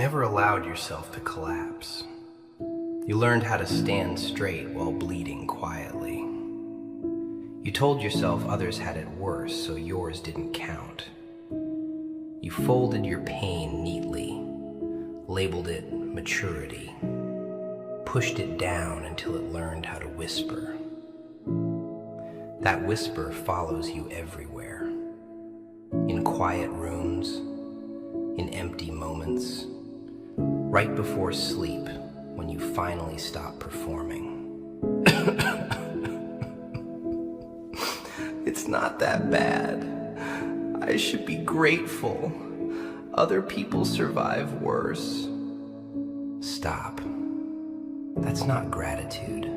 never allowed yourself to collapse. You learned how to stand straight while bleeding quietly. You told yourself others had it worse, so yours didn't count. You folded your pain neatly, labeled it maturity, pushed it down until it learned how to whisper. That whisper follows you everywhere, in quiet rooms, in empty moments, right before sleep when you finally stop performing. It's not that bad. I should be grateful. Other people survive worse. Stop. That's not gratitude.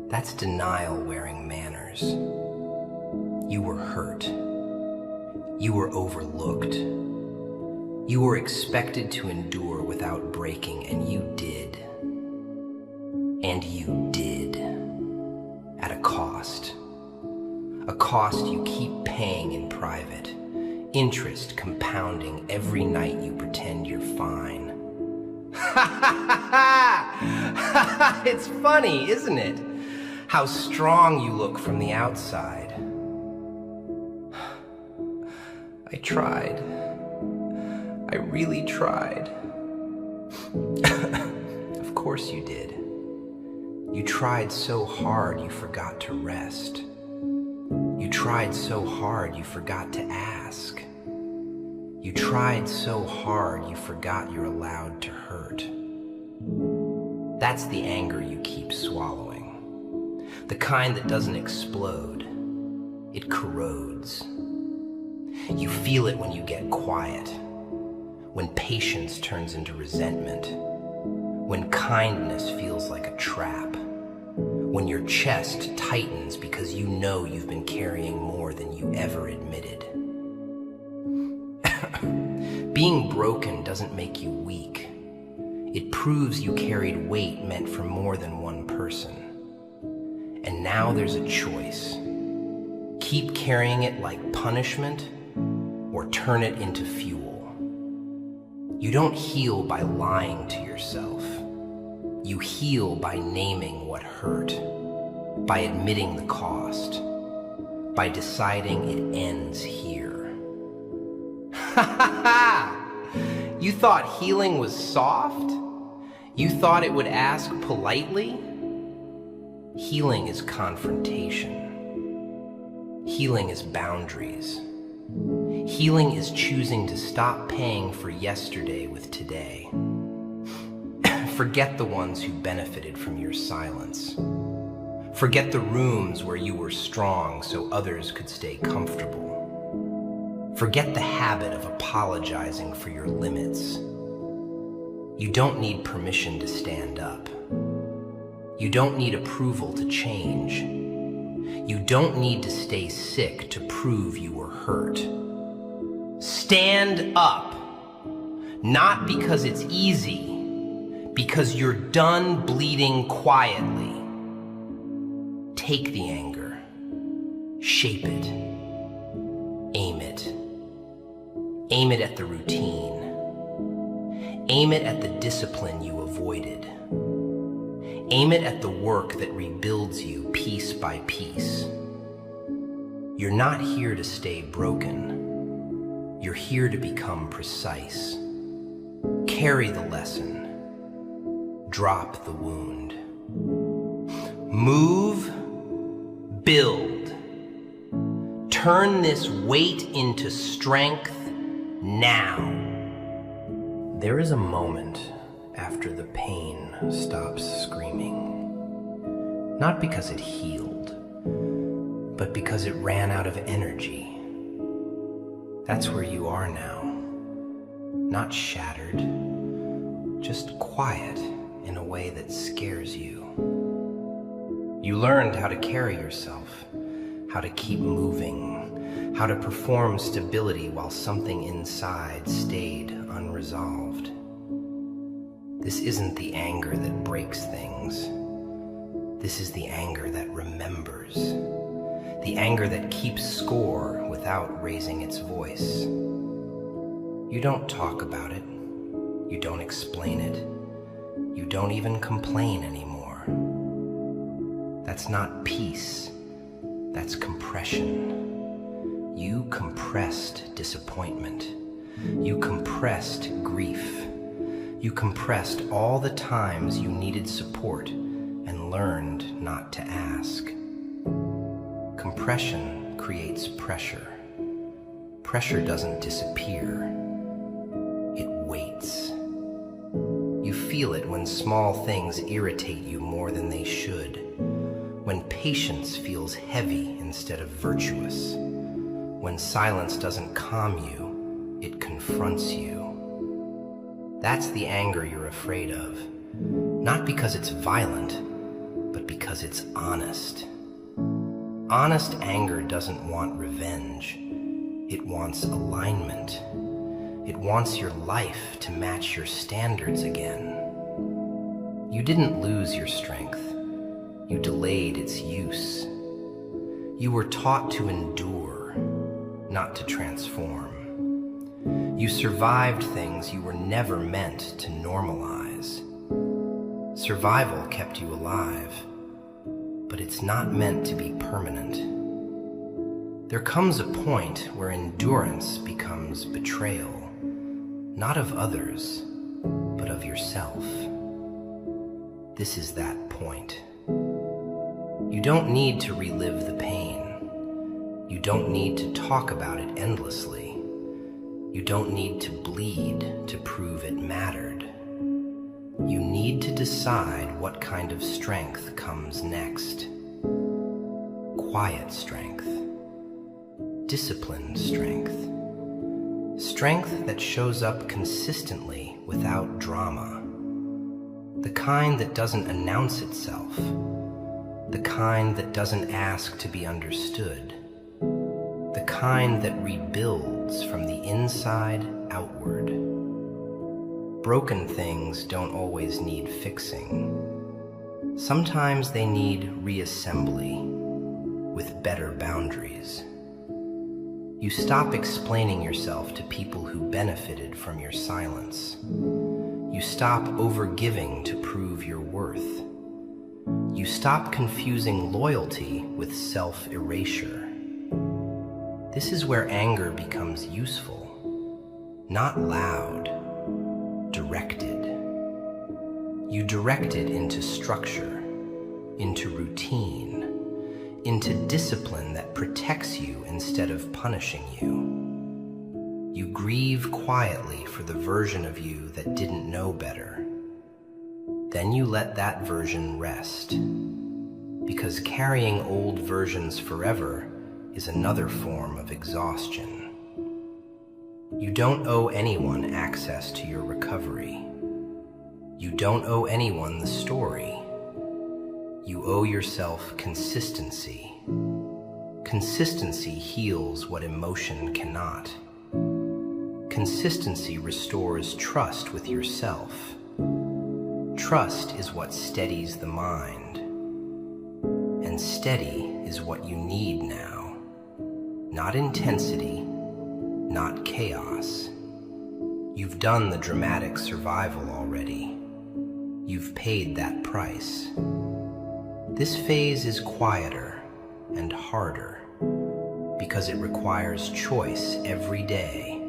That's denial wearing manners. You were hurt. You were overlooked. You were expected to endure without breaking, and you did. And you did. At a cost. A cost you keep paying in private. Interest compounding every night you pretend you're fine. It's funny, isn't it? How strong you look from the outside. I tried. I really tried. Of course you did. You tried so hard you forgot to rest. You tried so hard you forgot to ask. You tried so hard you forgot you're allowed to hurt. That's the anger you keep swallowing. The kind that doesn't explode. It corrodes. You feel it when you get quiet. When patience turns into resentment. When kindness feels like a trap. When your chest tightens because you know you've been carrying more than you ever admitted. Being broken doesn't make you weak. It proves you carried weight meant for more than one person. And now there's a choice. Keep carrying it like punishment, or turn it into fuel. You don't heal by lying to yourself. You heal by naming what hurt, by admitting the cost, by deciding it ends here. You thought healing was soft? You thought it would ask politely? Healing is confrontation. Healing is boundaries. Healing is choosing to stop paying for yesterday with today. Forget the ones who benefited from your silence. Forget the rooms where you were strong so others could stay comfortable. Forget the habit of apologizing for your limits. You don't need permission to stand up. You don't need approval to change. You don't need to stay sick to prove you were hurt. Stand up. Not because it's easy, because you're done bleeding quietly. Take the anger. Shape it. Aim it. Aim it at the routine. Aim it at the discipline you avoided. Aim it at the work that rebuilds you piece by piece. You're not here to stay broken. You're here to become precise. Carry the lesson. Drop the wound. Move, build. Turn this weight into strength now. There is a moment after the pain stops screaming. Not because it healed, but because it ran out of energy. That's where you are now. Not shattered, just quiet in a way that scares you. You learned how to carry yourself, how to keep moving, how to perform stability while something inside stayed unresolved. This isn't the anger that breaks things. This is the anger that remembers. The anger that keeps score without raising its voice. You don't talk about it. You don't explain it. You don't even complain anymore. That's not peace. That's compression. You compressed disappointment. You compressed grief. You compressed all the times you needed support and learned not to ask. Compression creates pressure. Pressure doesn't disappear. It waits. You feel it when small things irritate you more than they should, when patience feels heavy instead of virtuous, when silence doesn't calm you, it confronts you. That's the anger you're afraid of, not because it's violent, but because it's honest. Honest anger doesn't want revenge. It wants alignment. It wants your life to match your standards again. You didn't lose your strength. You delayed its use. You were taught to endure, not to transform. You survived things you were never meant to normalize. Survival kept you alive, but it's not meant to be permanent. There comes a point where endurance becomes betrayal, not of others, but of yourself. This is that point. You don't need to relive the pain. You don't need to talk about it endlessly. You don't need to bleed to prove it mattered. You need to decide what kind of strength comes next. Quiet strength. Disciplined strength. Strength that shows up consistently without drama. The kind that doesn't announce itself. The kind that doesn't ask to be understood. The kind that rebuilds from the inside outward. Broken things don't always need fixing. Sometimes they need reassembly with better boundaries. You stop explaining yourself to people who benefited from your silence. You stop overgiving to prove your worth. You stop confusing loyalty with self-erasure. This is where anger becomes useful, not loud, directed. You direct it into structure, into routine, into discipline that protects you instead of punishing you. You grieve quietly for the version of you that didn't know better. Then you let that version rest, because carrying old versions forever is another form of exhaustion. You don't owe anyone access to your recovery. You don't owe anyone the story. You owe yourself consistency. Consistency heals what emotion cannot. Consistency restores trust with yourself. Trust is what steadies the mind. And steady is what you need now. Not intensity, not chaos. You've done the dramatic survival already. You've paid that price. This phase is quieter and harder because it requires choice every day,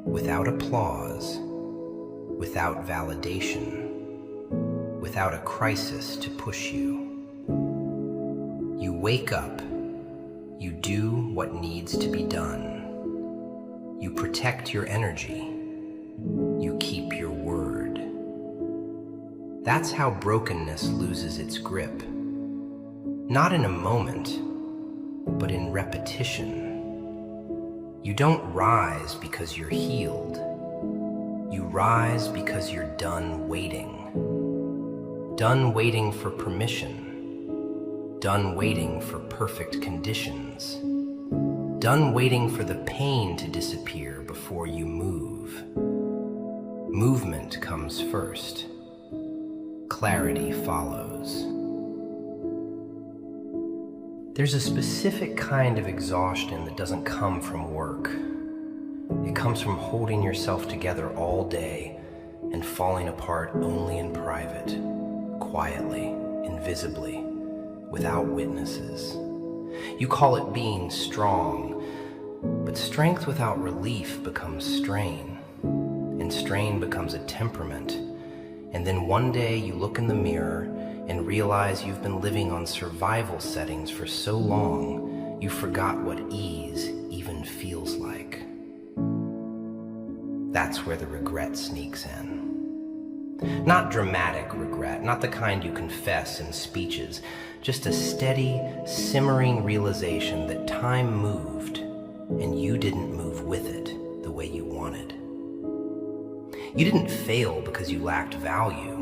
without applause, without validation, without a crisis to push you. You wake up, you do what needs to be done. You protect your energy, you keep your word. That's how brokenness loses its grip. Not in a moment, but in repetition. You don't rise because you're healed. You rise because you're done waiting. Done waiting for permission. Done waiting for perfect conditions. Done waiting for the pain to disappear before you move. Movement comes first. Clarity follows. There's a specific kind of exhaustion that doesn't come from work. It comes from holding yourself together all day and falling apart only in private, quietly, invisibly, without witnesses. You call it being strong, but strength without relief becomes strain, and strain becomes a temperament. And then one day you look in the mirror and realize you've been living on survival settings for so long, you forgot what ease even feels like. That's where the regret sneaks in. Not dramatic regret, not the kind you confess in speeches, just a steady, simmering realization that time moved and you didn't move with it the way you wanted. You didn't fail because you lacked value.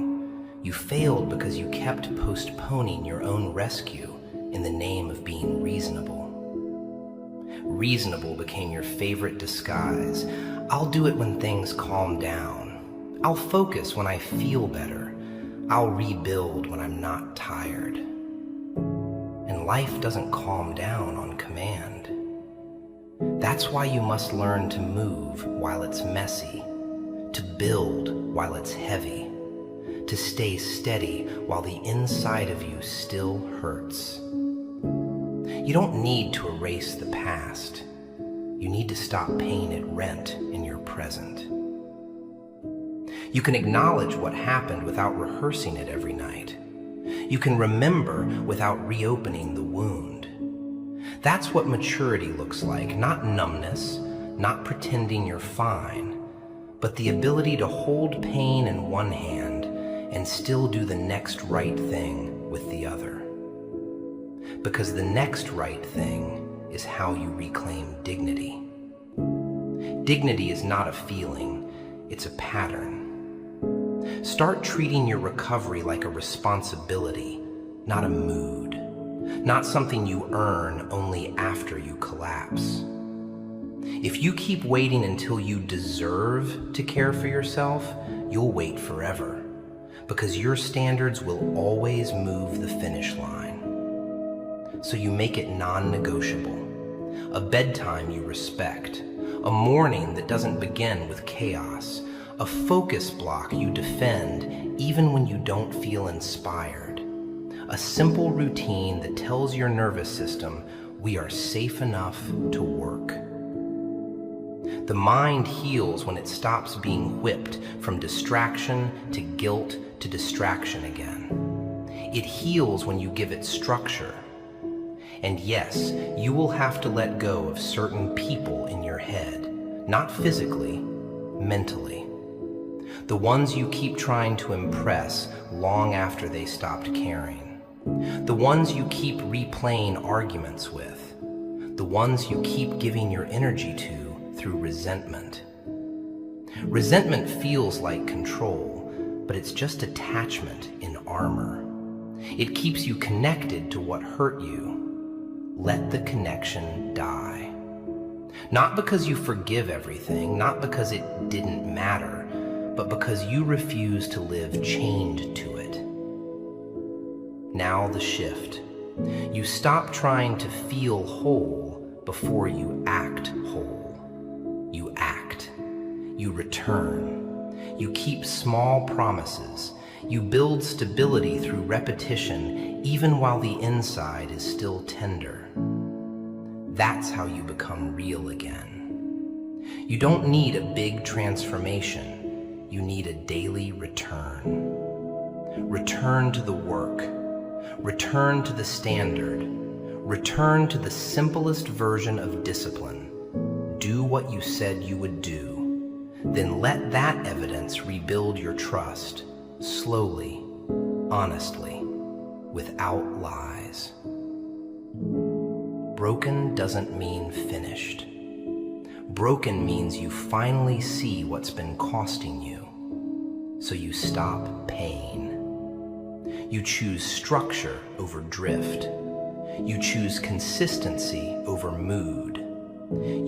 You failed because you kept postponing your own rescue in the name of being reasonable. Reasonable became your favorite disguise. I'll do it when things calm down. I'll focus when I feel better. I'll rebuild when I'm not tired. And life doesn't calm down on command. That's why you must learn to move while it's messy, to build while it's heavy, to stay steady while the inside of you still hurts. You don't need to erase the past. You need to stop paying it rent in your present. You can acknowledge what happened without rehearsing it every night. You can remember without reopening the wound. That's what maturity looks like, not numbness, not pretending you're fine, but the ability to hold pain in one hand and still do the next right thing with the other. Because the next right thing is how you reclaim dignity. Dignity is not a feeling, it's a pattern. Start treating your recovery like a responsibility, not a mood, not something you earn only after you collapse. If you keep waiting until you deserve to care for yourself, you'll wait forever, because your standards will always move the finish line. So you make it non-negotiable, a bedtime you respect, a morning that doesn't begin with chaos, a focus block you defend even when you don't feel inspired, a simple routine that tells your nervous system we are safe enough to work. The mind heals when it stops being whipped from distraction to guilt to distraction again. It heals when you give it structure. And yes, you will have to let go of certain people in your head, not physically, mentally. The ones you keep trying to impress long after they stopped caring. The ones you keep replaying arguments with. The ones you keep giving your energy to through resentment. Resentment feels like control, but it's just attachment in armor. It keeps you connected to what hurt you. Let the connection die. Not because you forgive everything, not because it didn't matter, but because you refuse to live chained to it. Now the shift. You stop trying to feel whole before you act whole. You act. You return. You keep small promises. You build stability through repetition, even while the inside is still tender. That's how you become real again. You don't need a big transformation. You need a daily return. Return to the work. Return to the standard. Return to the simplest version of discipline. Do what you said you would do. Then let that evidence rebuild your trust, slowly, honestly, without lies. Broken doesn't mean finished. Broken means you finally see what's been costing you, so you stop pain. You choose structure over drift. You choose consistency over mood.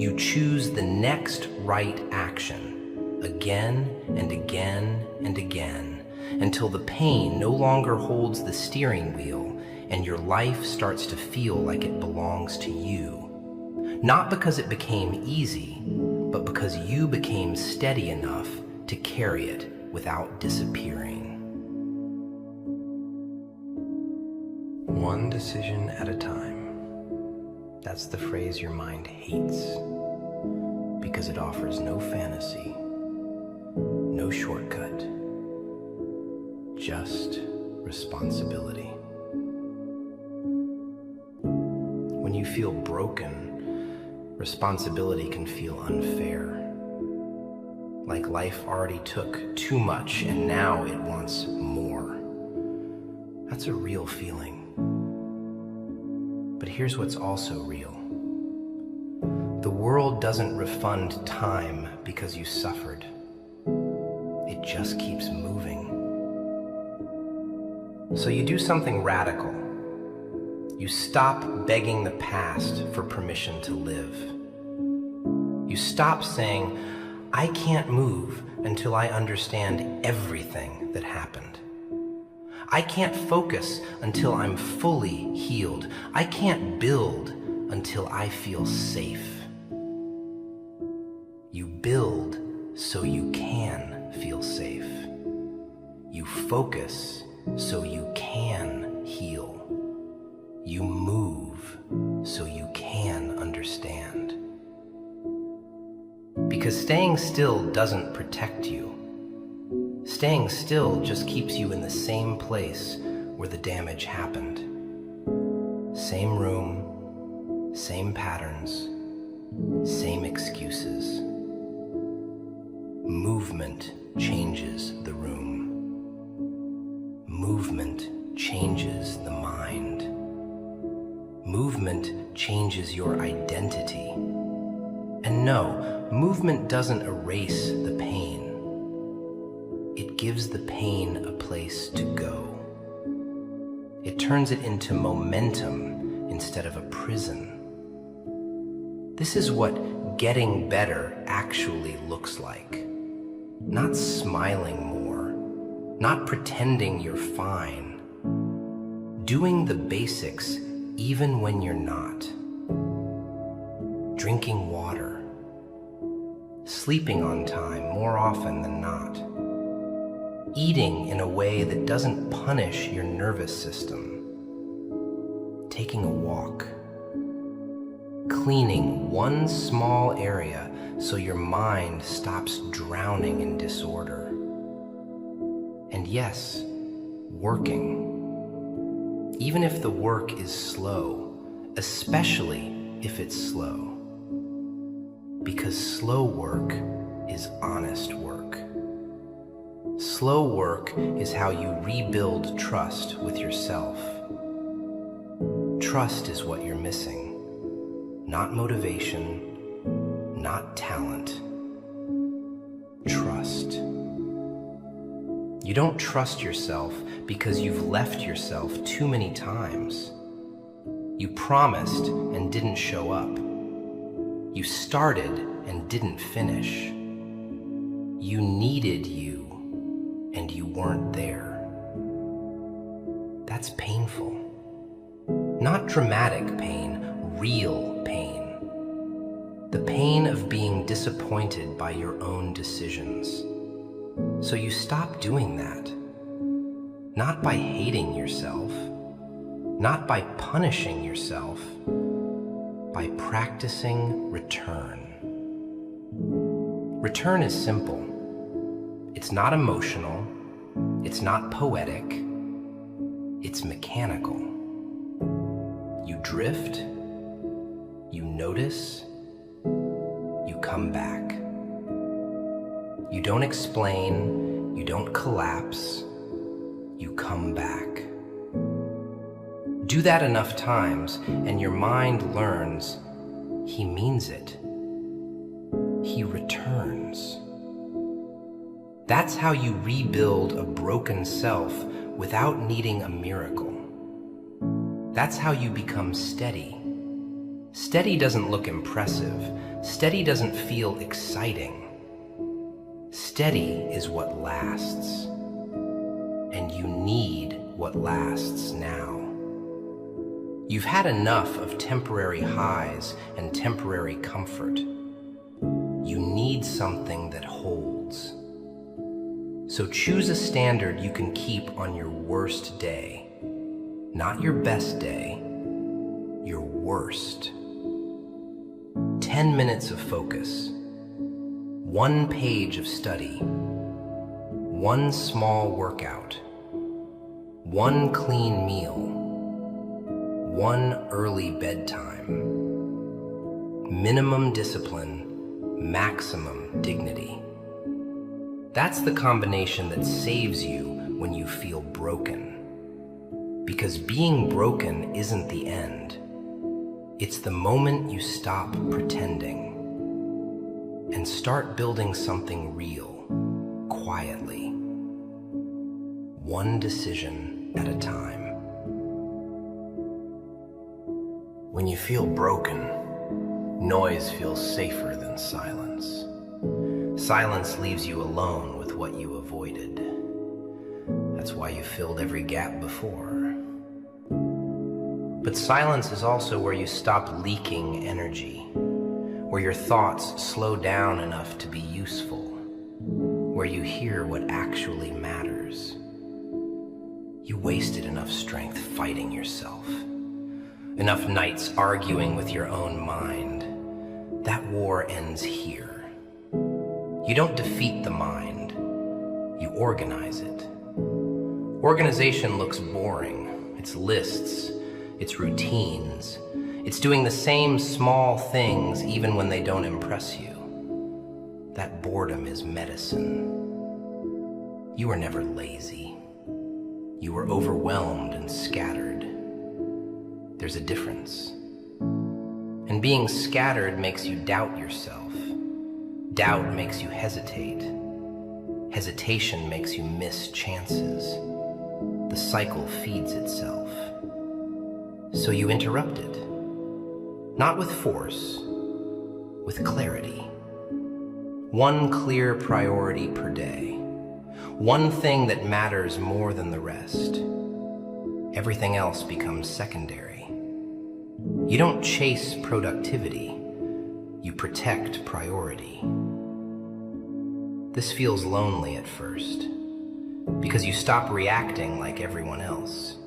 You choose the next right action, again and again and again, until the pain no longer holds the steering wheel and your life starts to feel like it belongs to you. Not because it became easy, but because you became steady enough to carry it without disappearing. One decision at a time. That's the phrase your mind hates, because it offers no fantasy, no shortcut, just responsibility. When you feel broken, responsibility can feel unfair. Like life already took too much and now it wants more. That's a real feeling. But here's what's also real. The world doesn't refund time because you suffered. It just keeps moving. So you do something radical. You stop begging the past for permission to live. You stop saying, I can't move until I understand everything that happened. I can't focus until I'm fully healed. I can't build until I feel safe. You build so you can feel safe. You focus so you can heal. You move so you can understand. Because staying still doesn't protect you. Staying still just keeps you in the same place where the damage happened. Same room, same patterns, same excuses. Movement changes the room. Movement changes the mind. Movement changes your identity. And no, movement doesn't erase the pain. It gives the pain a place to go. It turns it into momentum instead of a prison. This is what getting better actually looks like. Not smiling more, not pretending you're fine. Doing the basics even when you're not. Drinking water. Sleeping on time more often than not. Eating in a way that doesn't punish your nervous system. Taking a walk. Cleaning one small area so your mind stops drowning in disorder. And yes, working. Even if the work is slow, especially if it's slow. Because slow work is honest work. Slow work is how you rebuild trust with yourself. Trust is what you're missing. Not motivation, not talent. Trust. You don't trust yourself because you've left yourself too many times. You promised and didn't show up. You started and didn't finish. You needed you and you weren't there. That's painful. Not dramatic pain, real pain. The pain of being disappointed by your own decisions. So you stop doing that. Not by hating yourself, not by punishing yourself, by practicing return. Return is simple. It's not emotional, it's not poetic, it's mechanical. You drift, you notice, you come back. You don't explain, you don't collapse, you come back. Do that enough times and your mind learns he means it. He returns. That's how you rebuild a broken self without needing a miracle. That's how you become steady. Steady doesn't look impressive. Steady doesn't feel exciting. Steady is what lasts. And you need what lasts now. You've had enough of temporary highs and temporary comfort. You need something that holds. So choose a standard you can keep on your worst day. Not your best day, your worst. 10 minutes of focus, 1 page of study, 1 small workout, 1 clean meal, 1 early bedtime. Minimum discipline, maximum dignity. That's the combination that saves you when you feel broken. Because being broken isn't the end. It's the moment you stop pretending and start building something real, quietly. 1 decision at a time. When you feel broken, noise feels safer than silence. Silence leaves you alone with what you avoided. That's why you filled every gap before. But silence is also where you stop leaking energy, where your thoughts slow down enough to be useful, where you hear what actually matters. You wasted enough strength fighting yourself, enough nights arguing with your own mind. That war ends here. You don't defeat the mind, you organize it. Organization looks boring. It's lists, it's routines. It's doing the same small things even when they don't impress you. That boredom is medicine. You were never lazy. You were overwhelmed and scattered. There's a difference. And being scattered makes you doubt yourself. Doubt makes you hesitate. Hesitation makes you miss chances. The cycle feeds itself. So you interrupt it. Not with force, with clarity. 1 clear priority per day. 1 thing that matters more than the rest. Everything else becomes secondary. You don't chase productivity, you protect priority. This feels lonely at first, because you stop reacting like everyone else,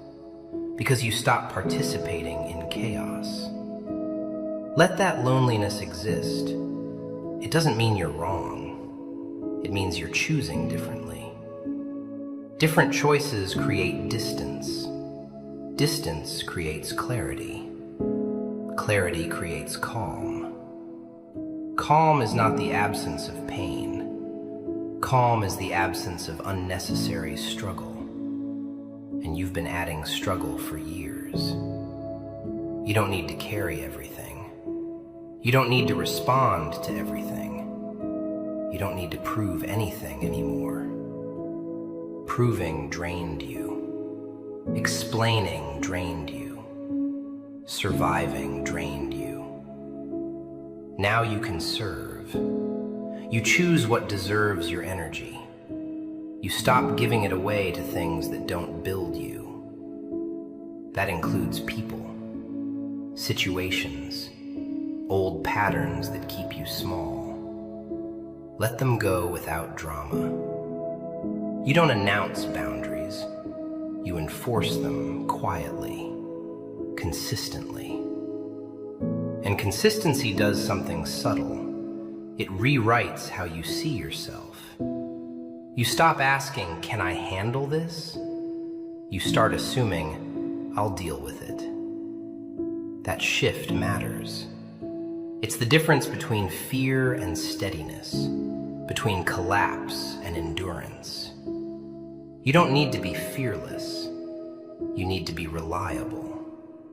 because you stop participating in chaos. Let that loneliness exist. It doesn't mean you're wrong. It means you're choosing differently. Different choices create distance. Distance creates clarity. Clarity creates calm. Calm is not the absence of pain. Calm is the absence of unnecessary struggle. And you've been adding struggle for years. You don't need to carry everything. You don't need to respond to everything. You don't need to prove anything anymore. Proving drained you. Explaining drained you. Surviving drained you. Now you can serve. You choose what deserves your energy. You stop giving it away to things that don't build you. That includes people, situations, old patterns that keep you small. Let them go without drama. You don't announce boundaries. You enforce them quietly, consistently. And consistency does something subtle. It rewrites how you see yourself. You stop asking, "Can I handle this?" You start assuming, "I'll deal with it." That shift matters. It's the difference between fear and steadiness, between collapse and endurance. You don't need to be fearless. You need to be reliable.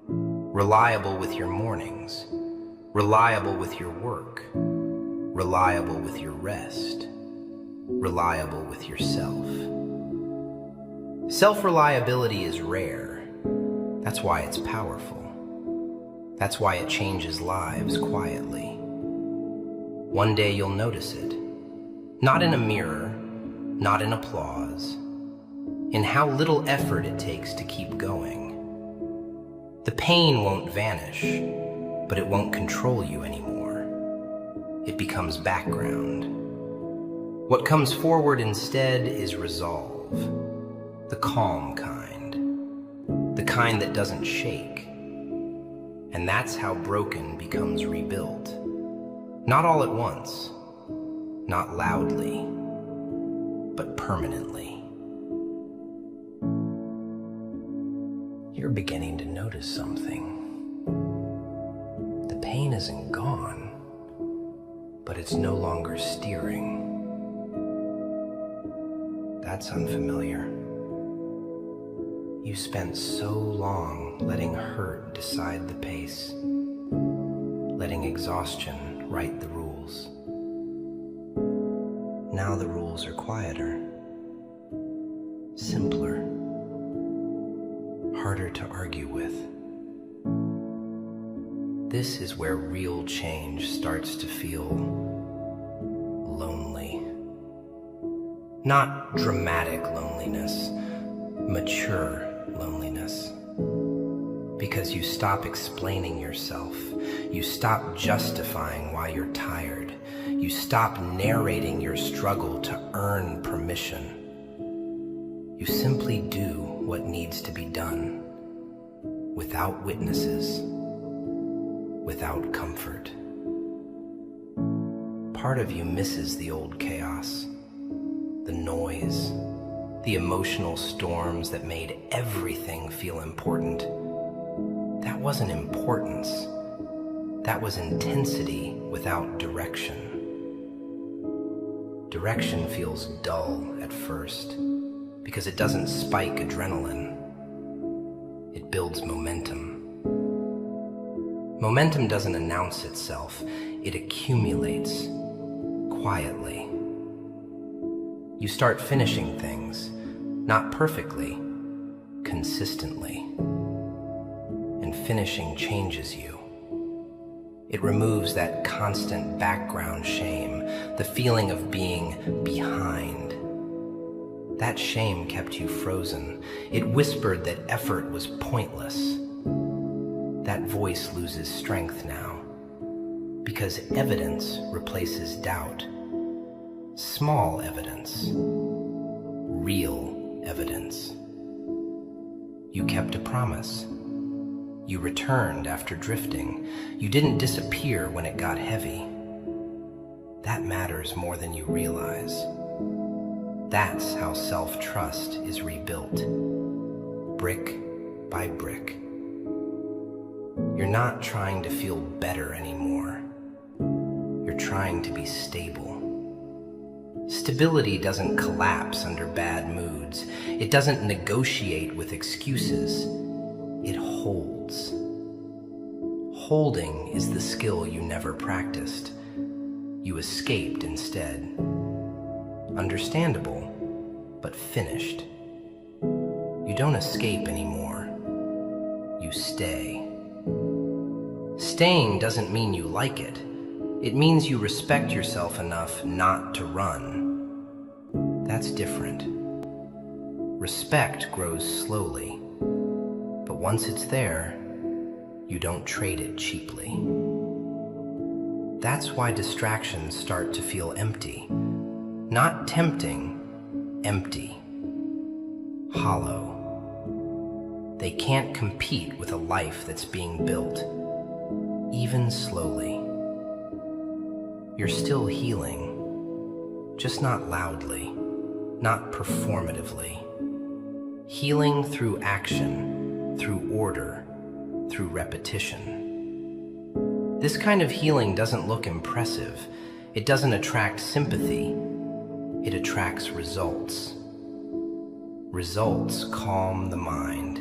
Reliable with your mornings, reliable with your work, reliable with your rest, reliable with yourself. Self-reliability is rare. That's why it's powerful. That's why it changes lives quietly. One day you'll notice it. Not in a mirror, not in applause, in how little effort it takes to keep going. The pain won't vanish, but it won't control you anymore. It becomes background. What comes forward instead is resolve, the calm kind, the kind that doesn't shake. And that's how broken becomes rebuilt. Not all at once, not loudly, but permanently. You're beginning to notice something. The pain isn't gone, but it's no longer steering. That's unfamiliar. You spent so long letting hurt decide the pace, letting exhaustion write the rules. Now the rules are quieter, simpler, harder to argue with. This is where real change starts to feel lonely. Not dramatic loneliness, mature loneliness. Because you stop explaining yourself. You stop justifying why you're tired. You stop narrating your struggle to earn permission. You simply do what needs to be done, without witnesses, without comfort. Part of you misses the old chaos, the noise, the emotional storms that made everything feel important. That wasn't importance. That was intensity without direction. Direction feels dull at first because it doesn't spike adrenaline. It builds momentum. Momentum doesn't announce itself. It accumulates quietly. You start finishing things, not perfectly, consistently. And finishing changes you. It removes that constant background shame, the feeling of being behind. That shame kept you frozen. It whispered that effort was pointless. That voice loses strength now, because evidence replaces doubt. Small evidence, real evidence. You kept a promise. You returned after drifting. You didn't disappear when it got heavy. That matters more than you realize. That's how self-trust is rebuilt, brick by brick. You're not trying to feel better anymore. You're trying to be stable. Stability doesn't collapse under bad moods. It doesn't negotiate with excuses. It holds. Holding is the skill you never practiced. You escaped instead. Understandable, but finished. You don't escape anymore. You stay. Staying doesn't mean you like it. It means you respect yourself enough not to run. That's different. Respect grows slowly, but once it's there, you don't trade it cheaply. That's why distractions start to feel empty. Not tempting, empty. Hollow. They can't compete with a life that's being built, even slowly. You're still healing, just not loudly, not performatively. Healing through action, through order, through repetition. This kind of healing doesn't look impressive. It doesn't attract sympathy. It attracts results. Results calm the mind.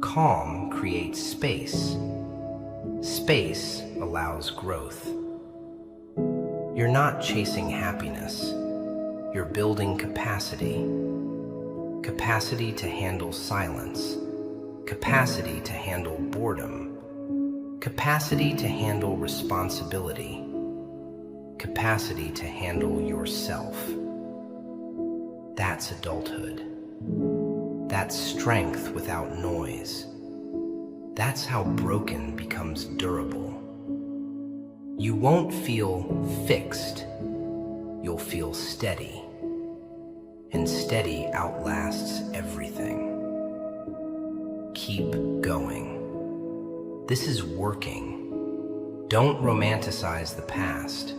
Calm creates space. Space allows growth. You're not chasing happiness. You're building capacity. Capacity to handle silence. Capacity to handle boredom. Capacity to handle responsibility. Capacity to handle yourself. That's adulthood. That's strength without noise. That's how broken becomes durable. You won't feel fixed. you'll feel steady. And steady outlasts everything. Keep going. This is working. Don't romanticize the past.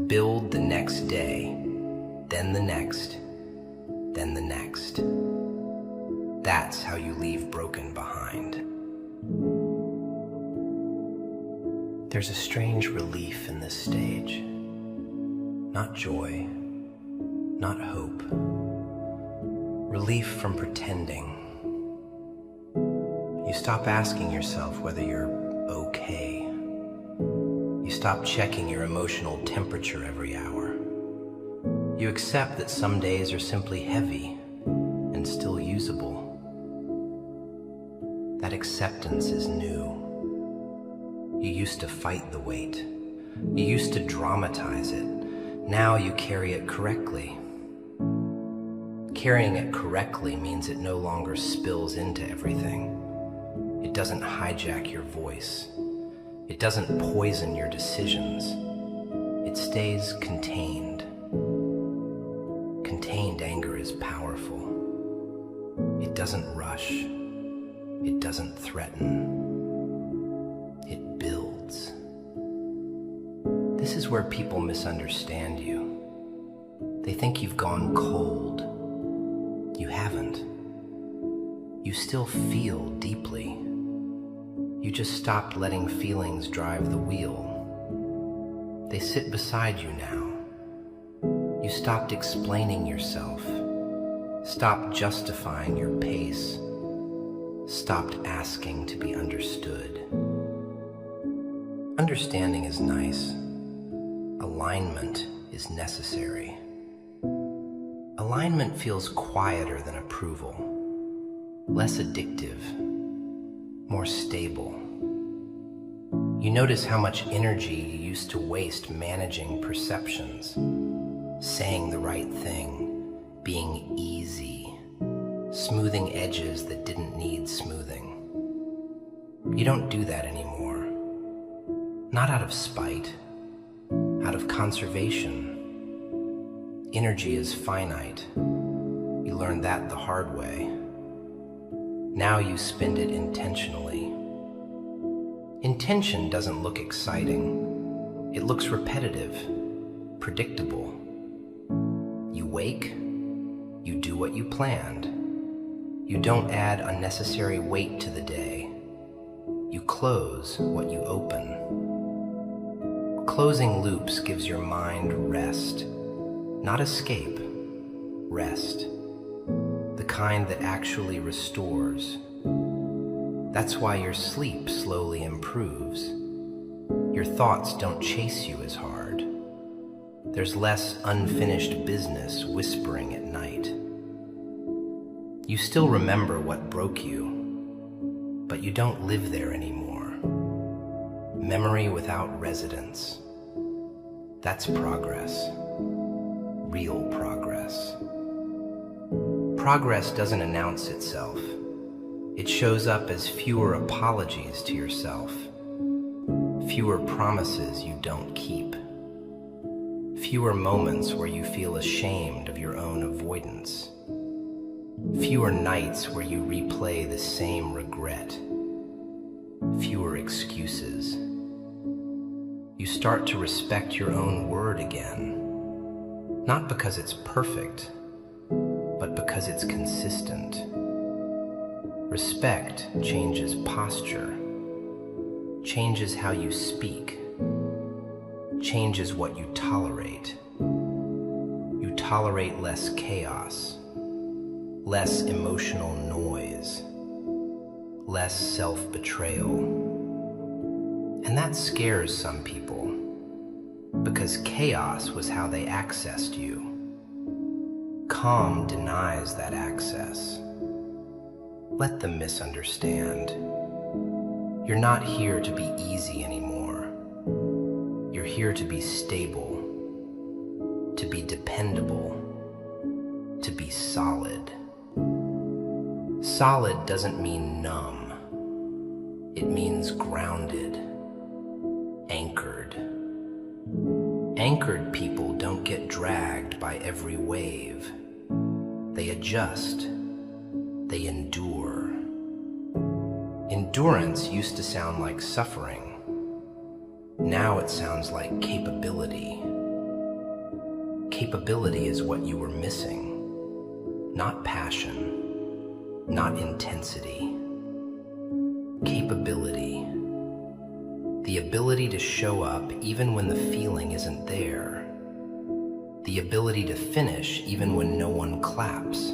Build the next day, then the next, then the next. That's how you leave broken behind. There's a strange relief in this stage. Not joy, not hope. Relief from pretending. You stop asking yourself whether you're okay. You stop checking your emotional temperature every hour. You accept that some days are simply heavy and still usable. That acceptance is new. You used to fight the weight. You used to dramatize it. Now you carry it correctly. Carrying it correctly means it no longer spills into everything. It doesn't hijack your voice. It doesn't poison your decisions. It stays contained. Contained anger is powerful. It doesn't rush. It doesn't threaten. It builds. This is where people misunderstand you. They think you've gone cold. You haven't. You still feel deeply. You just stopped letting feelings drive the wheel. They sit beside you now. You stopped explaining yourself. Stopped justifying your pace. Stopped asking to be understood. Understanding is nice. Alignment is necessary. Alignment feels quieter than approval, less addictive, more stable. You notice how much energy you used to waste managing perceptions, saying the right thing, being easy, smoothing edges that didn't need smoothing. You don't do that anymore. Not out of spite, out of conservation. Energy is finite. You learned that the hard way. Now you spend it intentionally. Intention doesn't look exciting. It looks repetitive, predictable. You wake, you do what you planned. You don't add unnecessary weight to the day. You close what you open. Closing loops gives your mind rest, not escape, rest. The kind that actually restores. That's why your sleep slowly improves. Your thoughts don't chase you as hard. There's less unfinished business whispering at night. You still remember what broke you, but you don't live there anymore. Memory without residence. That's progress. Real progress. Progress doesn't announce itself. It shows up as fewer apologies to yourself, fewer promises you don't keep, fewer moments where you feel ashamed of your own avoidance, fewer nights where you replay the same regret, fewer excuses. You start to respect your own word again, not because it's perfect, but because it's consistent. Respect changes posture, changes how you speak, changes what you tolerate. You tolerate less chaos, less emotional noise, less self-betrayal. And that scares some people, because chaos was how they accessed you. Calm denies that access. Let them misunderstand. You're not here to be easy anymore. You're here to be stable, to be dependable, to be solid. Solid doesn't mean numb. It means grounded, anchored. Anchored people don't get dragged by every wave. They adjust. They endure. Endurance used to sound like suffering. Now it sounds like capability. Capability is what you were missing. Not passion, not intensity. Capability. The ability to show up even when the feeling isn't there. The ability to finish even when no one claps.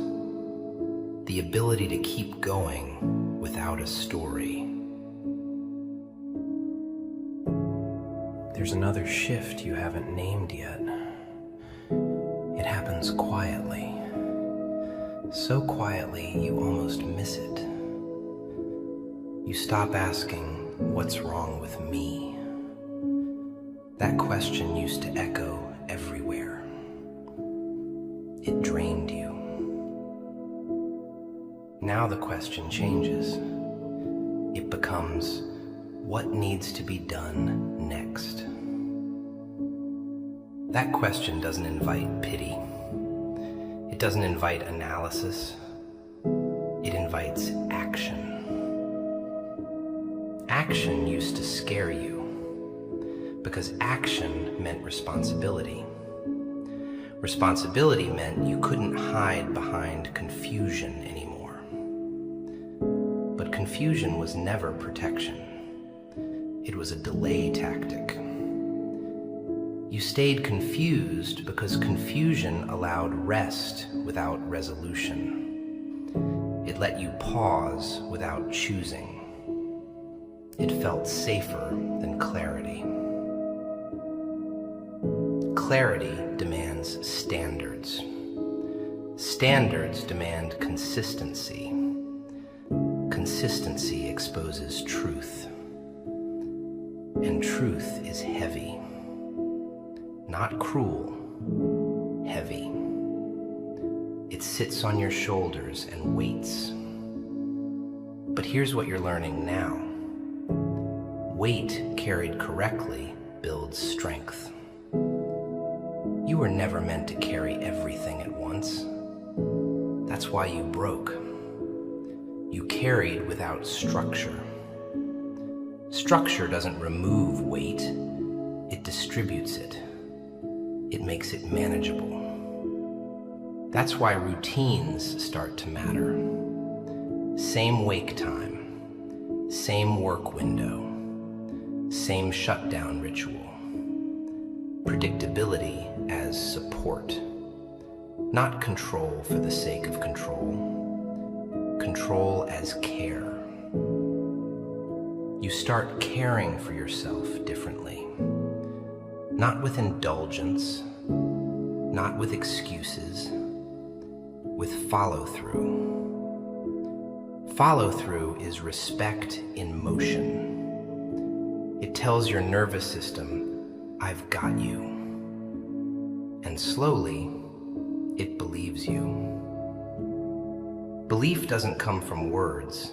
The ability to keep going without a story. There's another shift you haven't named yet. It happens quietly. So quietly you almost miss it. You stop asking, "What's wrong with me?" That question used to echo everywhere. It drained you. Now the question changes. It becomes, what needs to be done next? That question doesn't invite pity. It doesn't invite analysis. It invites action. Action used to scare you because action meant responsibility. Responsibility meant you couldn't hide behind confusion anymore. But confusion was never protection. It was a delay tactic. You stayed confused because confusion allowed rest without resolution. It let you pause without choosing. It felt safer than clarity. Clarity demands standards. Standards demand consistency. Consistency exposes truth. And truth is heavy. Not cruel, heavy. It sits on your shoulders and waits. But here's what you're learning now. Weight carried correctly builds strength. You were never meant to carry everything at once. That's why you broke. You carried without structure. Structure doesn't remove weight, it distributes it. It makes it manageable. That's why routines start to matter. Same wake time, same work window, same shutdown ritual. Predictability as support, not control for the sake of control. Control as care. You start caring for yourself differently. Not with indulgence, not with excuses, with follow-through. Follow-through is respect in motion. It tells your nervous system, "I've got you." And slowly, it believes you. Belief doesn't come from words.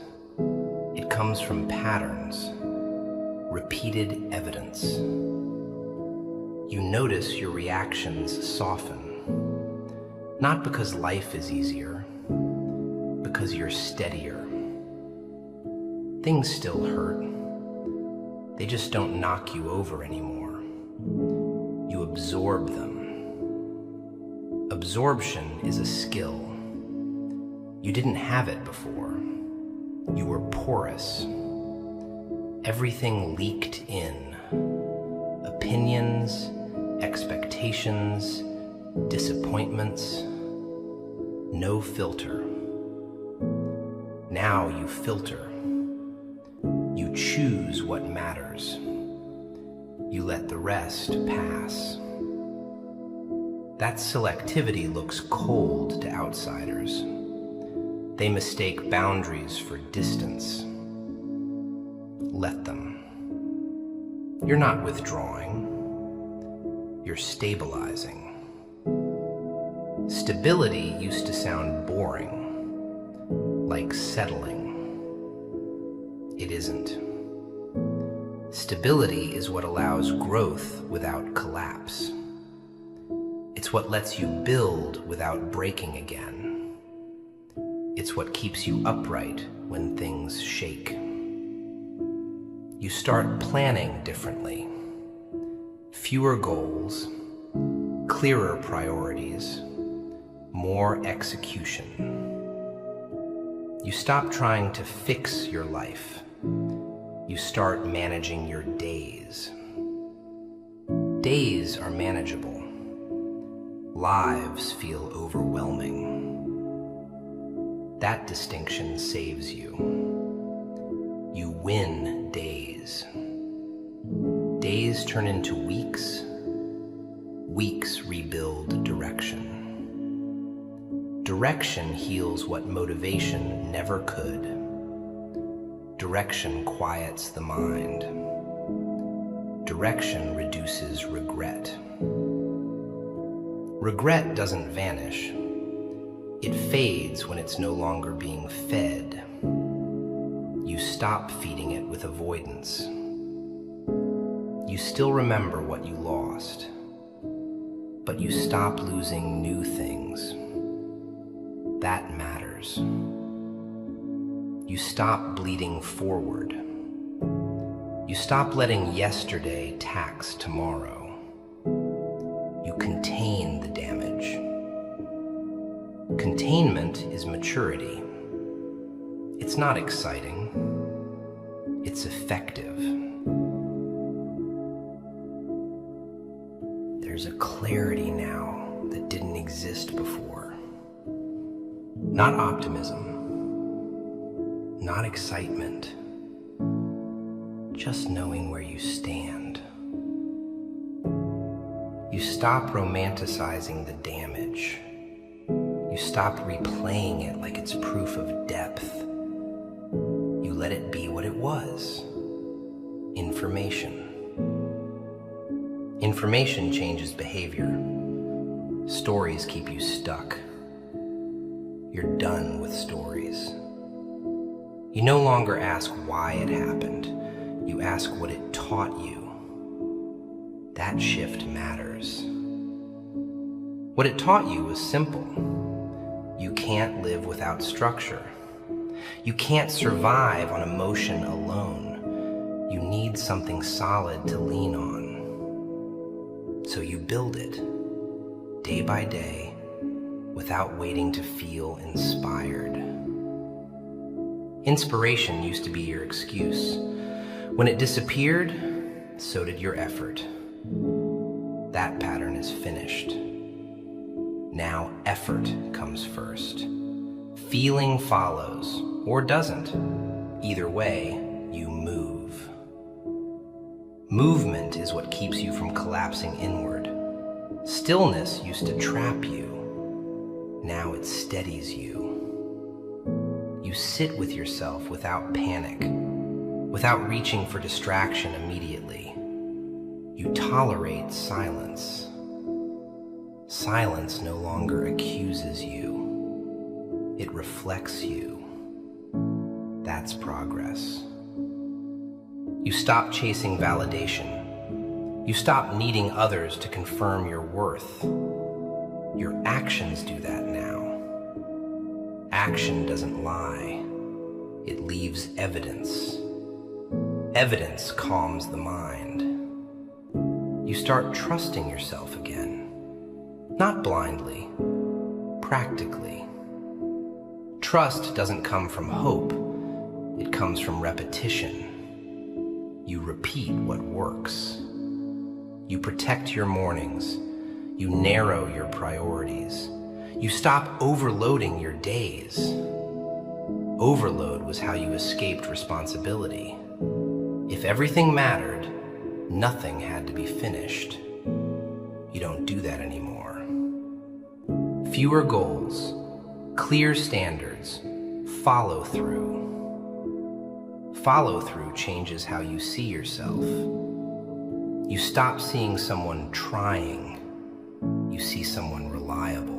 It comes from patterns, repeated evidence. You notice your reactions soften, not because life is easier, because you're steadier. Things still hurt. They just don't knock you over anymore. You absorb them. Absorption is a skill. You didn't have it before. You were porous. Everything leaked in. Opinions, expectations, disappointments. No filter. Now you filter. You choose what matters. You let the rest pass. That selectivity looks cold to outsiders. They mistake boundaries for distance. Let them. You're not withdrawing. You're stabilizing. Stability used to sound boring, like settling. It isn't. Stability is what allows growth without collapse. It's what lets you build without breaking again. It's what keeps you upright when things shake. You start planning differently. Fewer goals, clearer priorities, more execution. You stop trying to fix your life. You start managing your days. Days are manageable. Lives feel overwhelming. That distinction saves you. You win days. Days turn into weeks. Weeks rebuild direction. Direction heals what motivation never could. Direction quiets the mind. Direction reduces regret. Regret doesn't vanish. It fades when it's no longer being fed. You stop feeding it with avoidance. You still remember what you lost, but you stop losing new things. That matters. You stop bleeding forward. You stop letting yesterday tax tomorrow. You contain the damage. Containment is maturity. It's not exciting. It's effective. There's a clarity now that didn't exist before. Not optimism. Not excitement, just knowing where you stand. You stop romanticizing the damage. You stop replaying it like it's proof of depth. You let it be what it was. Information. Information changes behavior. Stories keep you stuck. You're done with stories. You no longer ask why it happened. You ask what it taught you. That shift matters. What it taught you was simple. You can't live without structure. You can't survive on emotion alone. You need something solid to lean on. So you build it, day by day, without waiting to feel inspired. Inspiration used to be your excuse. When it disappeared, so did your effort. That pattern is finished. Now effort comes first. Feeling follows, or doesn't. Either way, you move. Movement is what keeps you from collapsing inward. Stillness used to trap you. Now it steadies you. You sit with yourself without panic, without reaching for distraction immediately. You tolerate silence. Silence no longer accuses you. It reflects you. That's progress. You stop chasing validation. You stop needing others to confirm your worth. Your actions do that now. Action doesn't lie. It leaves evidence. Evidence calms the mind. You start trusting yourself again. Not blindly, practically. Trust doesn't come from hope. It comes from repetition. You repeat what works. You protect your mornings. You narrow your priorities. You stop overloading your days. Overload was how you escaped responsibility. If everything mattered, nothing had to be finished. You don't do that anymore. Fewer goals, clear standards, follow through. Follow through changes how you see yourself. You stop seeing someone trying. You see someone reliable.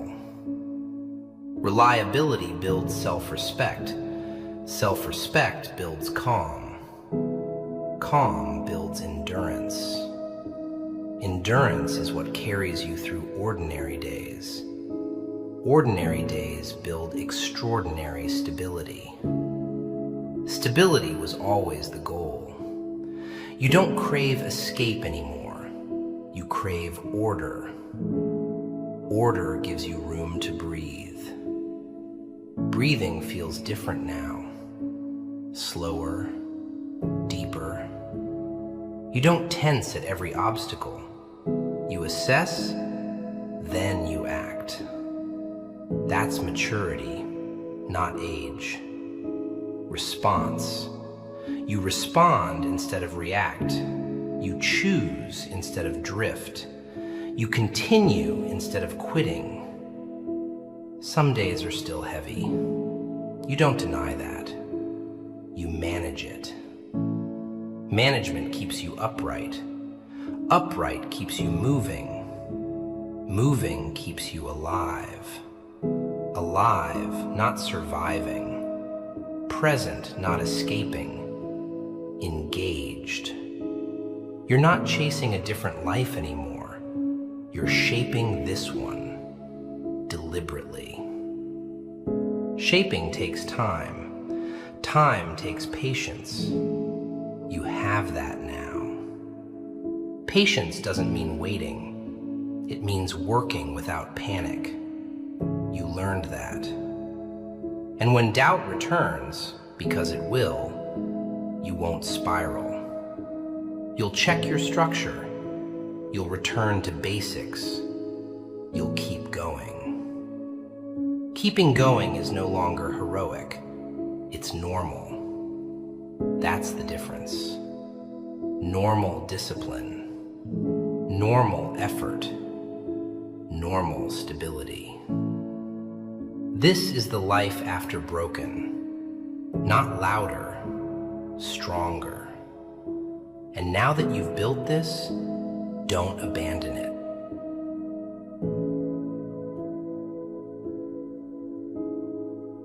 Reliability builds self-respect. Self-respect builds calm. Calm builds endurance. Endurance is what carries you through ordinary days. Ordinary days build extraordinary stability. Stability was always the goal. You don't crave escape anymore. You crave order. Order gives you room to breathe. Breathing feels different now. Slower, deeper. You don't tense at every obstacle. You assess, then you act. That's maturity, not age. Response. You respond instead of react. You choose instead of drift. You continue instead of quitting. Some days are still heavy. You don't deny that. You manage it. Management keeps you upright. Upright keeps you moving. Moving keeps you alive. Alive, not surviving. Present, not escaping. Engaged. You're not chasing a different life anymore. You're shaping this one deliberately. Shaping takes time. Time takes patience. You have that now. Patience doesn't mean waiting. It means working without panic. You learned that. And when doubt returns, because it will, you won't spiral. You'll check your structure. You'll return to basics. You'll keep going. Keeping going is no longer heroic. It's normal. That's the difference. Normal discipline. Normal effort. Normal stability. This is the life after broken. Not louder, stronger. And now that you've built this, don't abandon it.